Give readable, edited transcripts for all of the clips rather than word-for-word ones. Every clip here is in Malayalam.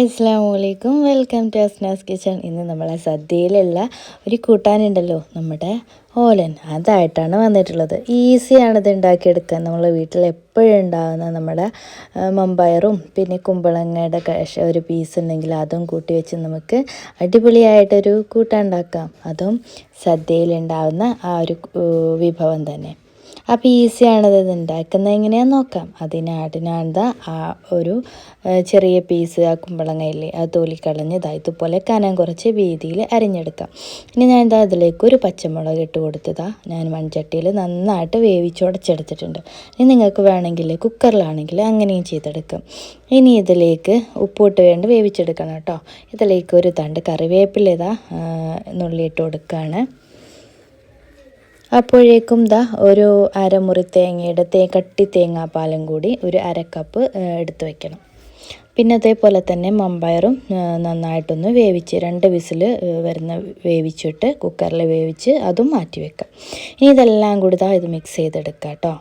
ഹായ് അസ്സലാമു അലൈക്കും, വെൽക്കം ടു അസ്നാസ് കിച്ചൺ. ഇന്ന് നമ്മളെ സദ്യയിലുള്ള ഒരു കൂട്ടാനുണ്ടല്ലോ, നമ്മുടെ ഓലൻ, അതായിട്ടാണ് വന്നിട്ടുള്ളത്. ഈസിയാണിത് ഉണ്ടാക്കിയെടുക്കാൻ. നമ്മൾ വീട്ടിൽ എപ്പോഴും ഉണ്ടാകുന്ന നമ്മുടെ മമ്പയറും പിന്നെ കുമ്പളങ്ങയുടെ ഒരു പീസ് ഉണ്ടെങ്കിൽ അതും കൂട്ടി വെച്ച് നമുക്ക് അടിപൊളിയായിട്ടൊരു കൂട്ടാൻ ഉണ്ടാക്കാം. അതും സദ്യയിലുണ്ടാകുന്ന ആ ഒരു വിഭവം തന്നെ. അപ്പോൾ ഈസിയാണത് ഉണ്ടാക്കുന്നത് എങ്ങനെയാണെന്ന് നോക്കാം. അതിനാണ് ആ ഒരു ചെറിയ പീസ് ആ കുമ്പളങ്ങയില്ലേ അത് തൊലിക്കളഞ്ഞ് ഇതുപോലെ കനം കുറച്ച് വീതിയിൽ അരിഞ്ഞെടുക്കാം. ഇനി ഞാൻ അതിലേക്ക് ഒരു പച്ചമുളക് ഇട്ട് കൊടുത്തതാ ഞാൻ മൺചട്ടിയിൽ നന്നായിട്ട് വേവിച്ചുടച്ചെടുത്തിട്ടുണ്ട്. ഇനി നിങ്ങൾക്ക് വേണമെങ്കിൽ കുക്കറിലാണെങ്കിൽ അങ്ങനെയും ചെയ്തെടുക്കാം. ഇനി ഇതിലേക്ക് ഉപ്പിട്ട് വേണ്ടി വേവിച്ചെടുക്കണം കേട്ടോ. ഇതിലേക്ക് ഒരു തണ്ട് കറിവേപ്പില നുള്ളിയിട്ട് കൊടുക്കുകയാണ്. അപ്പോഴേക്കും ഒരു അരമുറി തേങ്ങയുടെ കട്ടി തേങ്ങാപ്പാലും കൂടി ഒരു അരക്കപ്പ് എടുത്ത് വയ്ക്കണം. പിന്നെ അതേപോലെ തന്നെ മമ്പയറും നന്നായിട്ടൊന്ന് വേവിച്ച് 2 വിസിൽ വരുന്ന വേവിച്ചിട്ട് കുക്കറിൽ വേവിച്ച് അതും മാറ്റി വെക്കാം. ഇനി ഇതെല്ലാം കൂടി ഇത് മിക്സ് ചെയ്തെടുക്കാം കേട്ടോ.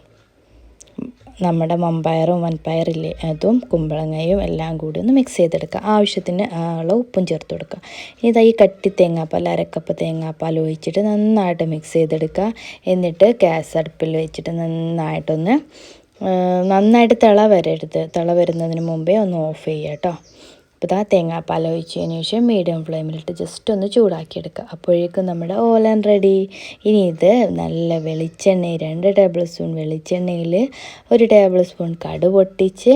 നമ്മുടെ മമ്പയറും വൻപയറില്ലേ അതും കുമ്പളങ്ങയും എല്ലാം കൂടി ഒന്ന് മിക്സ് ചെയ്തെടുക്കുക. ആവശ്യത്തിന് ഉപ്പും ചേർത്ത് കൊടുക്കുക. ഈ കട്ടി തേങ്ങാപ്പാൽ അരക്കപ്പ് തേങ്ങാപ്പാൽ ഒഴിച്ചിട്ട് നന്നായിട്ട് മിക്സ് ചെയ്തെടുക്കുക. എന്നിട്ട് ഗ്യാസ് അടുപ്പിൽ വെച്ചിട്ട് നന്നായിട്ട് തിള വരുന്നതിന് മുമ്പേ ഒന്ന് ഓഫ് ചെയ്യുക കേട്ടോ. അപ്പോൾ തേങ്ങാപ്പാൽ ഒഴിച്ചതിന് ശേഷം മീഡിയം ഫ്ലെയിമിലിട്ട് ജസ്റ്റ് ഒന്ന് ചൂടാക്കിയെടുക്കുക. അപ്പോഴേക്കും നമ്മുടെ ഓലൻ റെഡി. ഇനി ഇത് നല്ല വെളിച്ചെണ്ണ 2 ടേബിൾ സ്പൂൺ വെളിച്ചെണ്ണയിൽ 1 ടേബിൾ സ്പൂൺ കടുക് പൊട്ടിച്ച്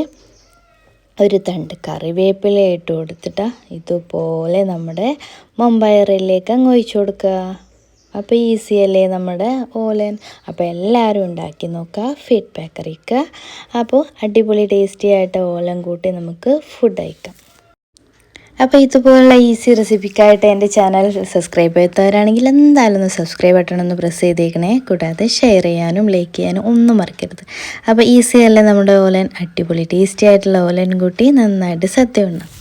ഒരു തണ്ട് കറിവേപ്പില ഇട്ട് കൊടുത്തിട്ട് ഇതുപോലെ നമ്മുടെ മമ്പയറിലേക്ക് അങ്ങ് ഒഴിച്ചു കൊടുക്കുക. അപ്പോൾ ഈസിയല്ലേ നമ്മുടെ ഓലൻ. അപ്പോൾ എല്ലാവരും ഉണ്ടാക്കി നോക്കുക, ഫീഡ്ബാക്ക് അറിയിക്കുക. അപ്പോൾ അടിപൊളി ടേസ്റ്റി ആയിട്ട് ഓലൻ കൂട്ടി നമുക്ക് ഫുഡ് കഴിക്കാം. അപ്പോൾ ഇതുപോലുള്ള ഈസി റെസിപ്പിക്കായിട്ട് എൻ്റെ ചാനൽ സബ്സ്ക്രൈബ് ചെയ്തവരാണെങ്കിൽ എന്തായാലും ഒന്ന് സബ്സ്ക്രൈബ് ബട്ടൺ ഒന്ന് പ്രസ് ചെയ്തേക്കണേ. കൂടാതെ ഷെയർ ചെയ്യാനും ലൈക്ക് ചെയ്യാനും ഒന്നും മറക്കരുത്. അപ്പോൾ ഈസിയല്ലേ നമ്മുടെ ഓലൻ. അടിപൊളി ടേസ്റ്റി ആയിട്ടുള്ള ഓലൻ കൂട്ടി നന്നായിട്ട് സദ്യ ഉണ്ടാകും.